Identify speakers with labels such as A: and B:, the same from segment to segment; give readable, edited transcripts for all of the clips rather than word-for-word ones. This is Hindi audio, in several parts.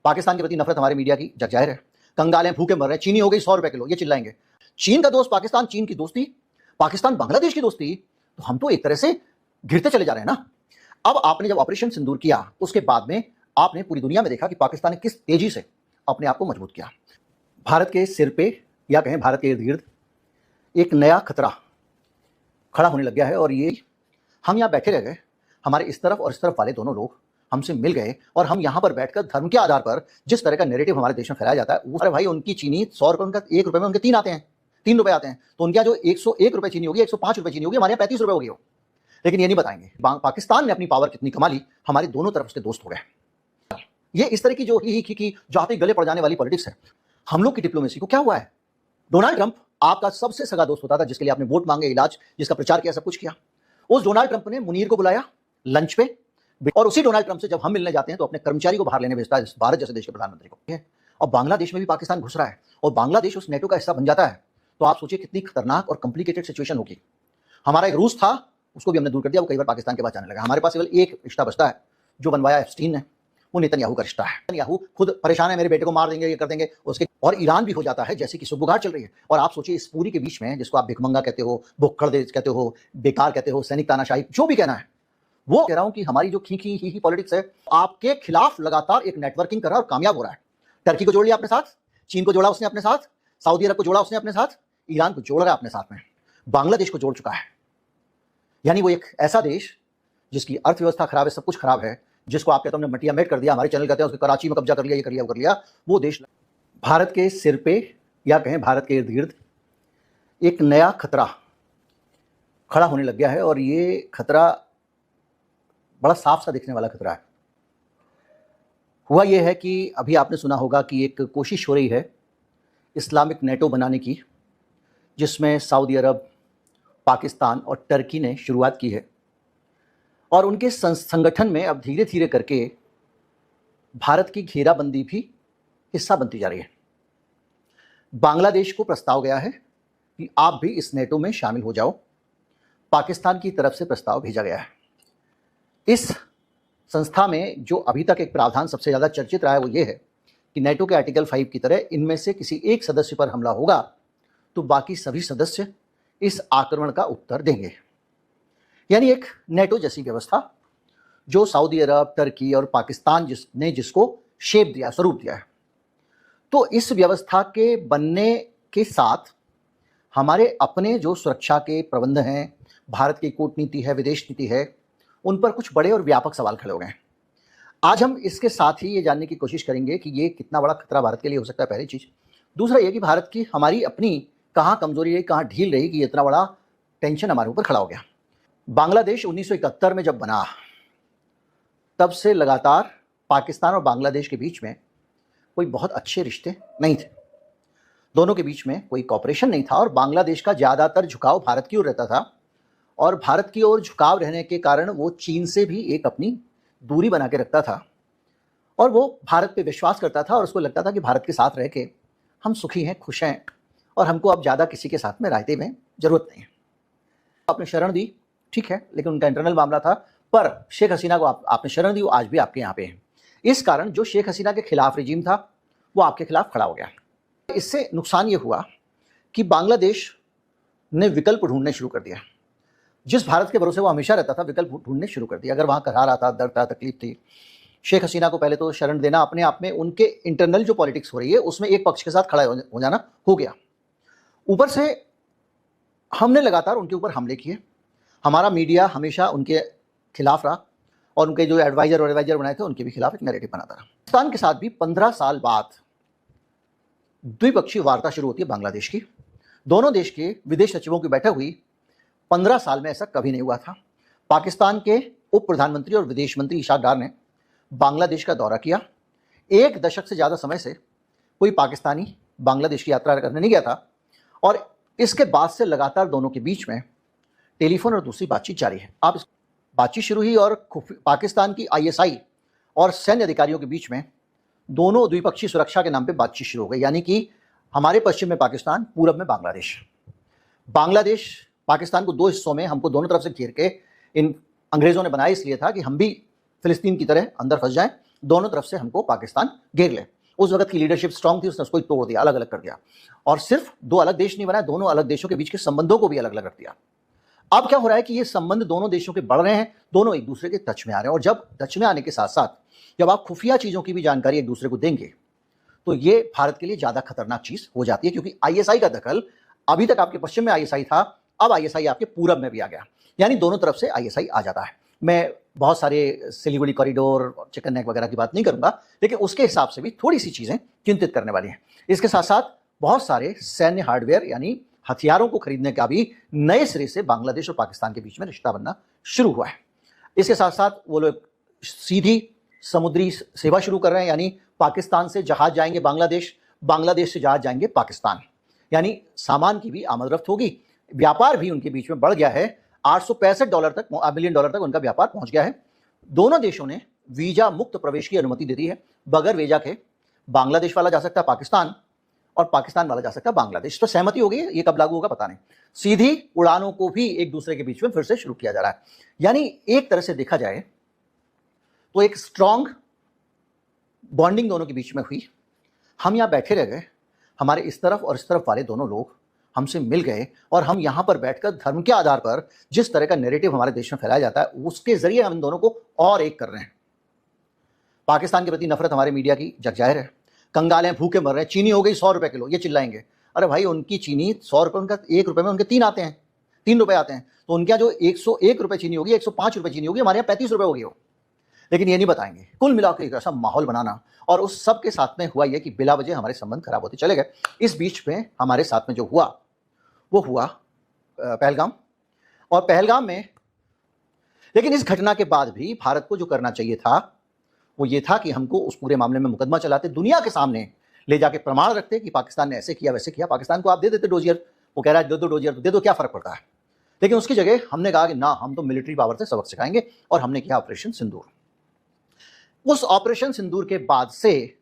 A: पाकिस्तान के प्रति नफरत हमारे मीडिया की जग जाहिर है। कंगाल हैं, भूखे मर रहे हैं, चीनी हो गई 100 रुपए किलो, ये चिल्लाएंगे। चीन का दोस्त पाकिस्तान, चीन की दोस्ती, पाकिस्तान बांग्लादेश की दोस्ती, तो हम तो एक तरह से घिरते चले जा रहे हैं ना। अब आपने जब ऑपरेशन सिंदूर किया, उसके बाद में आपने पूरी दुनिया में देखा कि पाकिस्तान ने किस तेजी से अपने आप को मजबूत किया। भारत के सिर पे या कहें भारत के इर्द गिर्द एक नया खतरा खड़ा होने लग गया है और ये हम यहाँ बैठे रह गए, हमारे इस तरफ और इस तरफ वाले दोनों लोग हमसे मिल गए और हम यहाँ पर बैठकर धर्म के आधार पर जिस तरह का नैरेटिव हमारे देश में फैलाया जाता है, वो अरे भाई उनकी चीनी 100 रुपये, उनका 1 रुपये में उनके 3 आते हैं, 3 रुपये आते हैं, तो उनका जो 101 रुपये चीनी होगी, 105 रुपये चीनी होगी, हमारे यहाँ 35 रुपये होगी। लेकिन ये नहीं बताएंगे पाकिस्तान ने अपनी पावर कितनी कमा ली, हमारे दोनों तरफ उसके दोस्त हो गए। ये इस तरह की जो ही जाते गले पड़ जाने वाली पॉलिटिक्स है। हम लोग की डिप्लोमेसी को क्या हुआ है? डोनाल्ड ट्रंप आपका सबसे सगा दोस्त होता था, जिसके लिए आपने वोट मांगे, इलाज, जिसका प्रचार किया, सब कुछ किया। उस डोनाल्ड ट्रंप ने मुनीर को बुलाया लंच पे, और उसी डोनाल्ड ट्रंप से जब हम मिलने जाते हैं तो अपने कर्मचारी को बाहर लेने भेजता है, भारत जैसे देश के प्रधानमंत्री को। और बांग्लादेश में भी पाकिस्तान घुस रहा है और बांग्लादेश उस नेटो का हिस्सा बन जाता है, तो आप सोचिए कितनी खतरनाक और कॉम्प्लिकेटेड सिचुएशन होगी। हमारा एक रूस था, उसको भी हमने दूर कर दिया, वो कई बार पाकिस्तान के पास जाने लगा। हमारे पास केवल एक रिश्ता बचता है, जो बनवाया एप्स्टीन ने, वो नेतन्याहू का रिश्ता है। नेतन्याहू खुद परेशान है, मेरे बेटे को मार देंगे, ये कर देंगे उसके, और ईरान भी हो जाता है जैसे कि सुबुगार चल रही है। और आप सोचिए इस पूरी के बीच में, जिसको आप भिखमंगा कहते हो, भुक्खड़ कहते हो, बेकार कहते हो, सैनिक तानाशाही, जो भी कहना है, वो कह रहा हूं कि हमारी जो खी पॉलिटिक्स है आपके खिलाफ लगातार एक नेटवर्किंग कर रहा है और कामयाब हो रहा है। टर्की को जोड़ लिया अपने साथ, चीन को जोड़ा उसने अपने साथ, सऊदी अरब को जोड़ा उसने अपने साथ, ईरान को जोड़ रहा है अपने साथ में, बांग्लादेश को जोड़ चुका है। यानी वो एक ऐसा देश जिसकी अर्थव्यवस्था खराब है, सब कुछ खराब है, जिसको आप कहते हो मटिया मेट कर दिया, हमारे चैनल कहते हैं उसके कराची में कब्जा कर लिया, ये कर लिया, वो कर लिया, वो देश भारत के सिर पे या कहें भारत के इर्द गिर्द एक नया खतरा खड़ा होने लग गया है और ये खतरा बड़ा साफ सा दिखने वाला खतरा है। हुआ यह है कि अभी आपने सुना होगा कि एक कोशिश हो रही है इस्लामिक नेटो बनाने की, जिसमें सऊदी अरब, पाकिस्तान और टर्की ने शुरुआत की है, और उनके संगठन में अब धीरे धीरे करके भारत की घेराबंदी भी हिस्सा बनती जा रही है। बांग्लादेश को प्रस्ताव गया है कि आप भी इस नेटो में शामिल हो जाओ, पाकिस्तान की तरफ से प्रस्ताव भेजा गया है। इस संस्था में जो अभी तक एक प्रावधान सबसे ज़्यादा चर्चित रहा है वो ये है कि नेटो के आर्टिकल 5 की तरह इनमें से किसी एक सदस्य पर हमला होगा तो बाकी सभी सदस्य इस आक्रमण का उत्तर देंगे। यानी एक नेटो जैसी व्यवस्था जो सऊदी अरब, टर्की और पाकिस्तान ने जिसको शेप दिया, स्वरूप दिया है। तो इस व्यवस्था के बनने के साथ हमारे अपने जो सुरक्षा के प्रबंध हैं, भारत की कूटनीति है, विदेश नीति है, उन पर कुछ बड़े और व्यापक सवाल खड़े हो गए हैं। आज हम इसके साथ ही ये जानने की कोशिश करेंगे कि ये कितना बड़ा खतरा भारत के लिए हो सकता है, पहली चीज़। दूसरा ये कि भारत की हमारी अपनी कहाँ कमजोरी रही, कहाँ ढील रही कि इतना बड़ा टेंशन हमारे ऊपर खड़ा हो गया। बांग्लादेश 1971 में जब बना, तब से लगातार पाकिस्तान और बांग्लादेश के बीच में कोई बहुत अच्छे रिश्ते नहीं थे। दोनों के बीच में कोई कॉपरेशन नहीं था और बांग्लादेश का ज़्यादातर झुकाव भारत की ओर रहता था, और भारत की ओर झुकाव रहने के कारण वो चीन से भी एक अपनी दूरी बना के रखता था, और वो भारत पे विश्वास करता था और उसको लगता था कि भारत के साथ रह के हम सुखी हैं, खुश हैं, और हमको अब ज़्यादा किसी के साथ में रायते में ज़रूरत नहीं है। आपने शरण दी, ठीक है, लेकिन उनका इंटरनल मामला था, पर शेख हसीना को आपने शरण दी, वो आज भी आपके यहाँ पे हैं। इस कारण जो शेख हसीना के खिलाफ रिजीम था वो आपके खिलाफ खड़ा हो गया। इससे नुकसान ये हुआ कि बांग्लादेश ने विकल्प ढूंढने शुरू कर दिया। जिस भारत के भरोसे वो हमेशा रहता था, विकल्प ढूंढने शुरू कर दिया। अगर वहाँ करा रहा था, दर्द था, तकलीफ थी, शेख हसीना को पहले तो शरण देना अपने आप में उनके इंटरनल जो पॉलिटिक्स हो रही है उसमें एक पक्ष के साथ खड़ा हो जाना हो गया। ऊपर से हमने लगातार उनके ऊपर हमले किए, हमारा मीडिया हमेशा उनके खिलाफ रहा, और उनके जो एडवाइजर बनाए थे उनके भी खिलाफ एक नैरेटिव बनाता रहा। पाकिस्तान के साथ भी 15 साल बाद द्विपक्षीय वार्ता शुरू होती है बांग्लादेश की। दोनों देश के विदेश सचिवों की बैठक हुई, 15 साल में ऐसा कभी नहीं हुआ था। पाकिस्तान के उप प्रधानमंत्री और विदेश मंत्री इशाक डार ने बांग्लादेश का दौरा किया। 1 दशक से ज़्यादा समय से कोई पाकिस्तानी बांग्लादेश की यात्रा करने नहीं गया था, और इसके बाद से लगातार दोनों के बीच में टेलीफोन और दूसरी बातचीत जारी है। आप बातचीत शुरू हुई और पाकिस्तान की ISI और सैन्य अधिकारियों के बीच में दोनों द्विपक्षीय सुरक्षा के नाम पे बातचीत शुरू हो गई। यानी कि हमारे पश्चिम में पाकिस्तान, पूरब में बांग्लादेश। बांग्लादेश पाकिस्तान को 2 हिस्सों में, हमको दोनों तरफ से घेर के इन अंग्रेज़ों ने बनाया इसलिए था कि हम भी फिलिस्तीन की तरह अंदर फंस जाएं, दोनों तरफ से हमको पाकिस्तान घेर ले। उस वक्त की लीडरशिप स्ट्रांग थी, उसने उसको तोड़ दिया, अलग अलग कर दिया, और सिर्फ दो अलग देश नहीं बनाए, दोनों अलग देशों के बीच के संबंधों को भी अलग अलग रख दिया। अब क्या हो रहा है कि ये संबंध दोनों देशों के बढ़ रहे हैं, दोनों एक दूसरे के टच में आ रहे हैं, और जब टच में आने के साथ साथ जब आप खुफिया चीजों की भी जानकारी एक दूसरे को देंगे तो ये भारत के लिए ज्यादा खतरनाक चीज हो जाती है, क्योंकि आईएसआई का दखल अभी तक आपके पश्चिम में आईएसआई था, अब आईएसआई आपके पूरब में भी आ गया, यानी दोनों तरफ से आईएसआई आ जाता है। मैं बहुत सारे सिलीगुड़ी कॉरिडोर, चिकन नेक वगैरह की बात नहीं करूंगा, लेकिन उसके हिसाब से भी थोड़ी सी चीजें चिंतित करने वाली हैं। इसके साथ साथ बहुत सारे सैन्य हार्डवेयर यानी हथियारों को खरीदने का भी नए सिरे से बांग्लादेश और पाकिस्तान के बीच में रिश्ता बनना शुरू हुआ है। इसके साथ साथ वो लोग सीधी समुद्री सेवा शुरू कर रहे हैं, यानी पाकिस्तान से जहाज जाएंगे बांग्लादेश, बांग्लादेश से जहाज जाएंगे पाकिस्तान, यानी सामान की भी आमद रफ्त होगी। व्यापार भी उनके बीच में बढ़ गया है, $865 तक, $1 बिलियन तक उनका व्यापार पहुंच गया है। दोनों देशों ने वीजा मुक्त प्रवेश की अनुमति दे दी है, बगैर वीजा के बांग्लादेश वाला जा सकता है पाकिस्तान और पाकिस्तान वाला जा सकता है बांग्लादेश। तो सहमति हो गई है, ये कब लागू होगा पता नहीं। सीधी उड़ानों को भी एक दूसरे के बीच में फिर से शुरू किया जा रहा है, यानी एक तरह से देखा जाए तो एक स्ट्रांग बॉन्डिंग दोनों के बीच में हुई। हम यहां बैठे रह गए, हमारे इस तरफ और इस तरफ वाले दोनों लोग हमसे मिल गए, और हम यहां पर बैठकर धर्म के आधार पर जिस तरह का नैरेटिव हमारे देश में फैलाया जाता है उसके जरिए हम इन दोनों को और एक कर रहे हैं। पाकिस्तान के प्रति नफरत हमारे मीडिया की जगजाहिर है, कंगाले भूखे मर रहे हैं, चीनी हो गई 100 रुपए किलो, ये चिल्लाएंगे। अरे भाई, उनकी चीनी 100 रुपए, उनका 1 रुपए में उनके 3 आते हैं, 3 रुपए आते हैं, तो उनके यहाँ जो 101 रुपए चीनी होगी, 105 रुपए चीनी होगी, हमारे यहाँ 35 रुपए होगी हो। लेकिन ये नहीं बताएंगे। कुल मिलाकर एक ऐसा माहौल बनाना, और उस सब के साथ में हुआ ये कि बिला वजह हमारे संबंध खराब होते चले गए। इस बीच में हमारे साथ में जो हुआ वो हुआ पहलगाम, और पहलगाम में, लेकिन इस घटना के बाद भी भारत को जो करना चाहिए था वो ये था कि हमको उस पूरे मामले में मुकदमा चलाते, दुनिया के सामने ले जाके प्रमाण रखते कि पाकिस्तान ने ऐसे किया वैसे किया। पाकिस्तान को आप दे देते डोजियर, वो कह रहा है दे दो डोजियर, दे दो, क्या फर्क पड़ता है। लेकिन उसकी जगह हमने कहा कि ना, हम तो मिलिट्री पावर से सबक सिखाएंगे, और हमने किया ऑपरेशन सिंदूर। उस ऑपरेशन सिंदूर के बाद से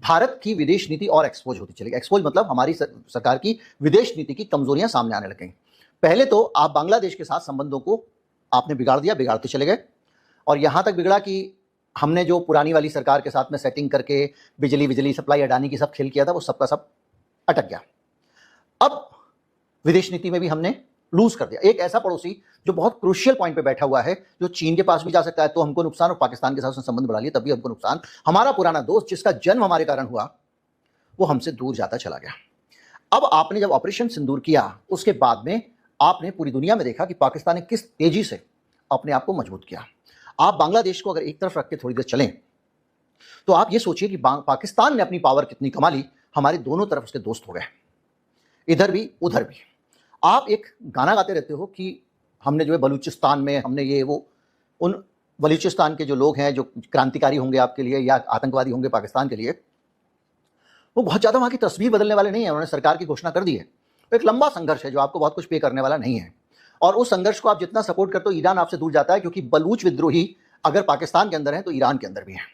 A: भारत की विदेश नीति और एक्सपोज होती चली गई। एक्सपोज मतलब हमारी सरकार की विदेश नीति की कमजोरियां सामने आने लग गई। पहले तो आप बांग्लादेश के साथ संबंधों को आपने बिगाड़ दिया, बिगाड़ते चले गए, और यहां तक बिगड़ा कि हमने जो पुरानी वाली सरकार के साथ में सेटिंग करके बिजली सप्लाई अडानी की सब खेल किया था, वो सबका सब अटक गया। अब विदेश नीति में भी हमने लूज कर दिया। एक ऐसा पड़ोसी जो बहुत क्रूशियल पॉइंट पे बैठा हुआ है, जो चीन के पास भी जा सकता है, तो हमको नुकसान, और पाकिस्तान के साथ उसने संबंध बढ़ा लिया तब भी हमको नुकसान। हमारा पुराना दोस्त जिसका जन्म हमारे कारण हुआ, वो हमसे दूर जाता चला गया। अब आपने जब ऑपरेशन सिंदूर किया, उसके बाद में आपने पूरी दुनिया में देखा कि पाकिस्तान ने किस तेजी से अपने आप को मजबूत किया। आप बांग्लादेश को अगर एक तरफ रख के थोड़ी देर चलें तो आप ये सोचिए कि पाकिस्तान ने अपनी पावर कितनी कमा ली, हमारे दोनों तरफ उसके दोस्त हो गए, इधर भी उधर भी। आप एक गाना गाते रहते हो कि हमने जो है बलूचिस्तान में हमने ये वो, उन बलूचिस्तान के जो लोग हैं जो क्रांतिकारी होंगे आपके लिए या आतंकवादी होंगे पाकिस्तान के लिए, वो बहुत ज़्यादा वहाँ की तस्वीर बदलने वाले नहीं है। उन्होंने सरकार की घोषणा कर दी है, तो एक लंबा संघर्ष है जो आपको बहुत कुछ पे करने वाला नहीं है, और उस संघर्ष को आप जितना सपोर्ट करते हो ईरान आपसे दूर जाता है, क्योंकि बलूच विद्रोही अगर पाकिस्तान के अंदर है तो ईरान के अंदर भी है।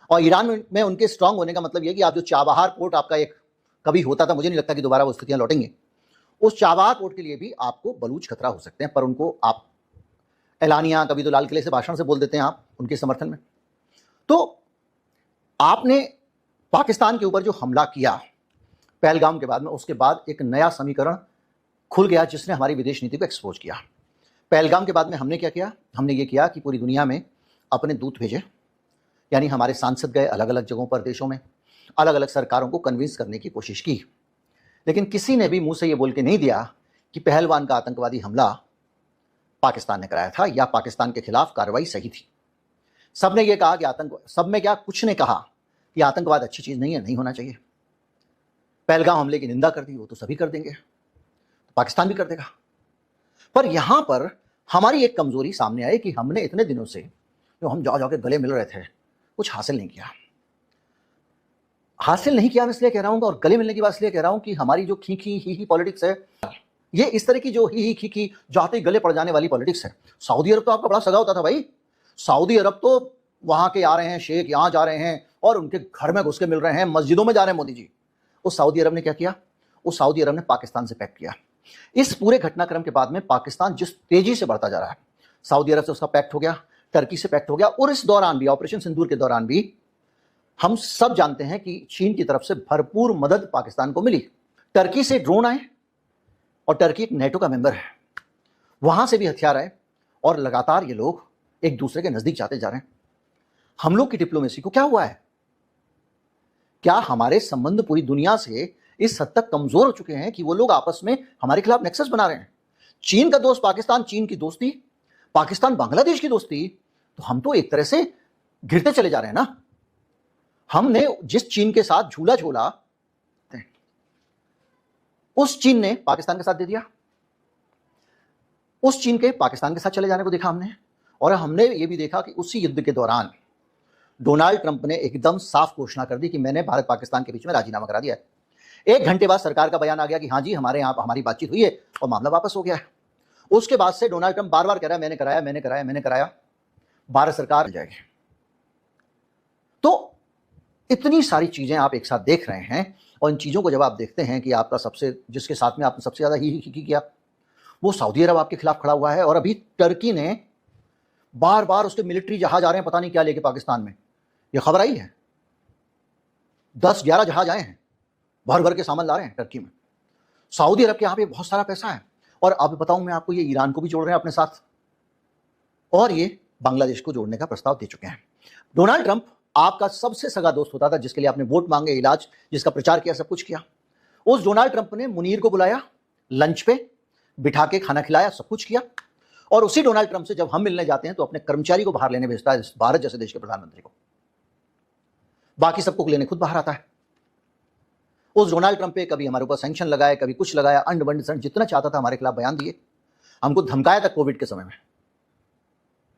A: और ईरान में उनके स्ट्रांग होने का मतलब यह कि आप जो चाबहार पोर्ट आपका एक कभी होता था, मुझे नहीं लगता कि दोबारा वो स्थितियां लौटेंगी, उस चाबहार पोर्ट के लिए भी आपको बलूच खतरा हो सकते हैं। पर उनको आप एलानिया, कभी तो लाल किले से भाषण से बोल देते हैं आप उनके समर्थन में। तो आपने पाकिस्तान के ऊपर जो हमला किया पहलगाम के बाद में, उसके बाद एक नया समीकरण खुल गया जिसने हमारी विदेश नीति को एक्सपोज किया। पहलगाम के बाद में हमने क्या किया, हमने ये किया कि पूरी दुनिया में अपने दूत भेजे, यानी हमारे सांसद गए अलग अलग जगहों पर, देशों में अलग अलग सरकारों को कन्विंस करने की कोशिश की, लेकिन किसी ने भी मुंह से ये बोल के नहीं दिया कि पहलगाम का आतंकवादी हमला पाकिस्तान ने कराया था या पाकिस्तान के खिलाफ कार्रवाई सही थी। सबने ये कहा कि सब में क्या कुछ ने कहा कि आतंकवाद अच्छी चीज नहीं है, नहीं होना चाहिए। पहलगाम हमले की निंदा कर दी, वो तो सभी कर देंगे, तो पाकिस्तान भी कर देगा। पर यहां पर हमारी एक कमजोरी सामने आई कि हमने इतने दिनों से जो हम जाके गले मिल रहे थे, कुछ हासिल नहीं किया। हासिल नहीं किया मैं इसलिए कह रहा हूं, और गले मिलने की बात इसलिए कह रहा हूं कि हमारी जो खी ही पॉलिटिक्स है, ये इस तरह की जो ही खी जाते गले पड़ जाने वाली पॉलिटिक्स है। सऊदी अरब तो आपका बड़ा सगा होता था भाई। सऊदी अरब तो वहां के आ रहे हैं शेख, यहां जा रहे हैं और उनके घर में घुस के मिल रहे हैं, मस्जिदों में जा रहे हैं मोदी जी। उस सऊदी अरब ने क्या किया, उस सऊदी अरब ने पाकिस्तान से पैक्ट किया। इस पूरे घटनाक्रम के बाद में पाकिस्तान जिस तेजी से बढ़ता जा रहा है, सऊदी अरब से उसका पैक्ट हो गया, टर्की से पैक्ट हो गया। और इस दौरान भी, ऑपरेशन सिंदूर के दौरान भी, हम सब जानते हैं कि चीन की तरफ से भरपूर मदद पाकिस्तान को मिली। टर्की से ड्रोन आए, और टर्की एक नेटो का मेंबर है, वहां से भी हथियार आए, और लगातार ये लोग एक दूसरे के नजदीक जाते जा रहे हैं। हम लोग की डिप्लोमेसी को क्या हुआ है? क्या हमारे संबंध पूरी दुनिया से इस हद तक कमजोर हो चुके हैं कि वो लोग आपस में हमारे खिलाफ नेक्सस बना रहे हैं? चीन का दोस्त पाकिस्तान, चीन की दोस्ती, पाकिस्तान बांग्लादेश की दोस्ती, तो हम तो एक तरह से घिरते चले जा रहे हैं ना। हमने जिस चीन के साथ झूला झूला, उस चीन ने पाकिस्तान का साथ दे दिया, उस चीन के पाकिस्तान के साथ चले जाने को देखा हमने। और हमने ये भी देखा कि उसी युद्ध के दौरान डोनाल्ड ट्रंप ने एकदम साफ घोषणा कर दी कि मैंने भारत पाकिस्तान के बीच में राजीनामा करा दिया है। 1 घंटे बाद सरकार का बयान आ गया कि हाँ जी, हमारे यहां हमारी बातचीत हुई है और मामला वापस हो गया है। उसके बाद से डोनाल्ड ट्रंप बार बार कह रहा है मैंने कराया, मैंने कराया, मैंने कराया, भारत सरकार जाएगी। तो इतनी सारी चीजें आप एक साथ देख रहे हैं, और इन चीजों को जब आप देखते हैं कि आपका सबसे, जिसके साथ में आपने सबसे ज्यादा ही किया, वो सऊदी अरब आपके खिलाफ खड़ा हुआ है। और अभी टर्की ने बार बार उसके मिलिट्री जहाज आ रहे हैं, पता नहीं क्या लेके पाकिस्तान में, ये खबर आई है। 10-11 जहाज आए हैं, भर भर के सामान ला रहे हैं टर्की में। सऊदी अरब के यहां पे बहुत सारा पैसा है। और अब बताऊं मैं आपको, ये ईरान को भी जोड़ रहे हैं अपने साथ, और ये बांग्लादेश को जोड़ने का प्रस्ताव दे चुके हैं। डोनाल्ड ट्रंप आपका सबसे सगा दोस्त होता था, जिसके लिए आपने वोट मांगे, इलाज, जिसका प्रचार किया, सब कुछ किया। उस डोनाल्ड ट्रंप ने मुनीर को बुलाया, लंच पे बिठा के खाना खिलाया, सब कुछ किया। और उसी डोनाल्ड ट्रंप से जब हम मिलने जाते हैं तो अपने कर्मचारी को बाहर लेने भेजता है, भारत जैसे देश के प्रधानमंत्री को, बाकी सबको लेने खुद बाहर आता है। उस डोनाल्ड ट्रंप पे कभी हमारे ऊपर सैंक्शन लगाए, कभी कुछ लगाया, अंड बंड संड जितना चाहता था हमारे खिलाफ बयान दिए, हमको धमकाया था कोविड के समय में।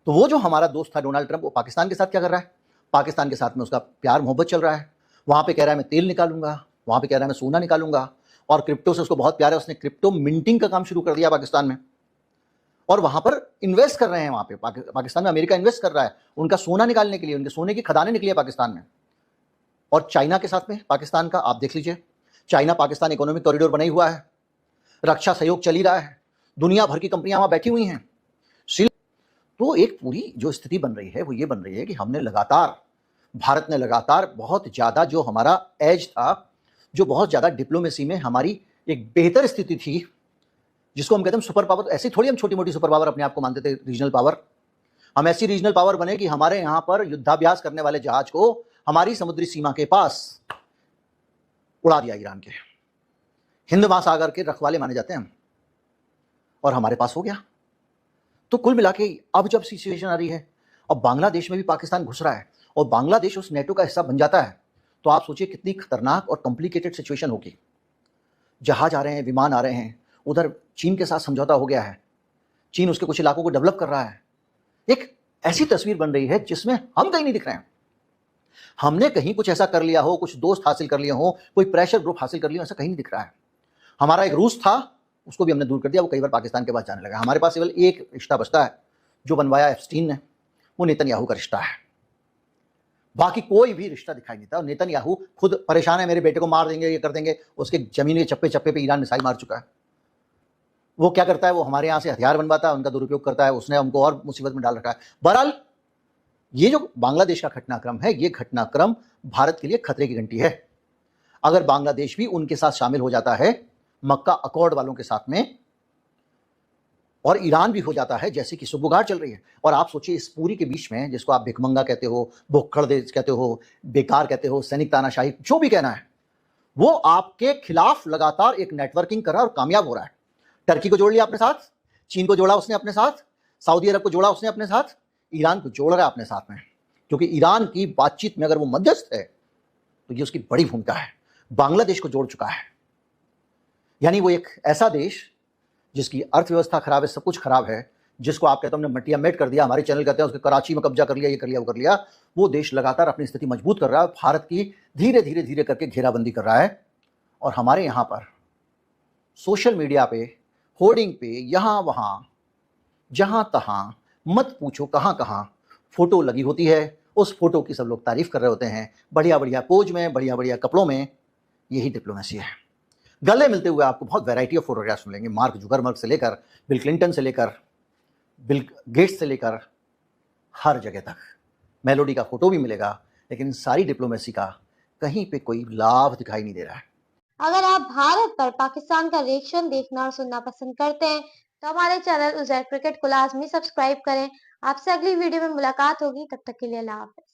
A: तो वो जो हमारा दोस्त था डोनाल्ड ट्रंप, वो पाकिस्तान के साथ क्या कर रहा है? पाकिस्तान के साथ में उसका प्यार मोहब्बत चल रहा है। वहां पे कह रहा है मैं तेल निकालूंगा, वहां पे कह रहा है मैं सोना निकालूंगा, और क्रिप्टो से उसको बहुत प्यार है। उसने क्रिप्टो मिंटिंग का काम शुरू कर दिया पाकिस्तान में, और वहां पर इन्वेस्ट कर रहे हैं। वहां पे पाकिस्तान में अमेरिका इन्वेस्ट कर रहा है उनका सोना निकालने के लिए, उनके सोने की खदानें निकली है पाकिस्तान में। और चाइना के साथ में पाकिस्तान का आप देख लीजिए, चाइना पाकिस्तान इकोनॉमिक कॉरिडोर बना ही हुआ है, रक्षा सहयोग चल ही रहा है, दुनिया भर की कंपनियां वहां बैठी हुई हैं। तो एक पूरी जो स्थिति बन रही है वो ये बन रही है कि हमने लगातार, भारत ने लगातार बहुत ज्यादा जो हमारा एज था, जो बहुत ज्यादा डिप्लोमेसी में हमारी एक बेहतर स्थिति थी, जिसको हम कहते हैं सुपर पावर। ऐसी थोड़ी हम छोटी मोटी सुपर पावर अपने आप को मानते थे, रीजनल पावर। हम ऐसी रीजनल पावर बने कि हमारे यहां पर युद्धाभ्यास करने वाले जहाज को हमारी समुद्री सीमा के पास उड़ा दिया ईरान के, हिंद महासागर के रखवाले माने जाते हैं हम, और हमारे पास हो गया। तो कुल मिला के अब जब सिचुएशन आ रही है, अब बांग्लादेश में भी पाकिस्तान घुस रहा है, और बांग्लादेश उस नेटो का हिस्सा बन जाता है, तो आप सोचिए कितनी खतरनाक और कॉम्प्लिकेटेड सिचुएशन होगी। जहाज आ रहे हैं, विमान आ रहे हैं, उधर चीन के साथ समझौता हो गया है, चीन उसके कुछ इलाकों को डेवलप कर रहा है। एक ऐसी तस्वीर बन रही है जिसमें हम कहीं नहीं दिख रहे हैं। हमने कहीं कुछ ऐसा कर लिया हो, कुछ दोस्त हासिल कर लिए हो, कोई प्रेशर ग्रुप हासिल कर लिया, ऐसा कहीं नहीं दिख रहा है। हमारा एक रूस था, उसको भी हमने दूर कर दिया, वो कई बार पाकिस्तान के पास जाने लगा। हमारे पास केवल एक रिश्ता बचता है जो बनवाया एप्स्टीन ने, वो नेतन्याहू का रिश्ता है। बाकी कोई भी रिश्ता दिखाई नहीं देता। और नेतन्याहू खुद परेशान है, मेरे बेटे को मार देंगे, ये कर देंगे। उसके जमीन के चप्पे चप्पे पे ईरान मिसाइल मार चुका है। वो क्या करता है, वो हमारे यहाँ से हथियार बनवाता है, उनका दुरुपयोग करता है। उसने हमको और मुसीबत में डाल रखा है। बहरहाल ये जो बांग्लादेश का घटनाक्रम है, ये घटनाक्रम भारत के लिए खतरे की घंटी है। अगर बांग्लादेश भी उनके साथ शामिल हो जाता है, मक्का अकॉर्ड वालों के साथ में, और ईरान भी हो जाता है, जैसे कि सुबुगाड़ चल रही है। और आप सोचिए इस पूरी के बीच में, जिसको आप भिखमंगा कहते हो, भुक्खड़ देश कहते हो, बेकार कहते हो, सैनिक तानाशाही, जो भी कहना है, वो आपके खिलाफ लगातार एक नेटवर्किंग कर रहा है और कामयाब हो रहा है। टर्की को जोड़ लिया अपने साथ, चीन को जोड़ा उसने अपने साथ, सऊदी अरब को जोड़ा उसने अपने साथ, ईरान को जोड़ रहा है अपने साथ में। क्योंकि ईरान की बातचीत में अगर वो मध्यस्थ है तो ये उसकी बड़ी भूमिका है। बांग्लादेश को जोड़ चुका है, यानी वो एक ऐसा देश जिसकी अर्थव्यवस्था खराब है, सब कुछ खराब है, जिसको आप कहते हो हमने मटिया मेट कर दिया, हमारे चैनल कहते हैं उसके कराची में कब्जा कर लिया, ये कर लिया, वो कर लिया। वो देश लगातार अपनी स्थिति मजबूत कर रहा है, भारत की धीरे धीरे धीरे करके घेराबंदी कर रहा है। और हमारे यहाँ पर सोशल मीडिया पे, होर्डिंग पे, यहाँ वहाँ, जहाँ तहाँ, मत पूछो कहाँ कहाँ फोटो लगी होती है। उस फोटो की सब लोग तारीफ कर रहे होते हैं, बढ़िया बढ़िया पोज में, बढ़िया बढ़िया कपड़ों में। यही डिप्लोमेसी है। गले मिलते हुए आपको बहुत वैरायटी ऑफ फोटोग्राफ्स मिलेंगे, मार्क जुकरबर्ग से लेकर, बिल क्लिंटन से लेकर, बिल गेट्स से लेकर, हर जगह तक। मेलोडी का फोटो भी मिलेगा, लेकिन सारी डिप्लोमेसी का कहीं पे कोई लाभ दिखाई नहीं दे रहा है।
B: अगर आप भारत पर पाकिस्तान का रिएक्शन देखना और सुनना पसंद करते हैं, तो हमारे चैनल उज़ैर क्रिकेट को लाज़मी सब्सक्राइब करें। आपसे अगली वीडियो में मुलाकात होगी, तब तक के लिए अल्लाह हाफ़िज़।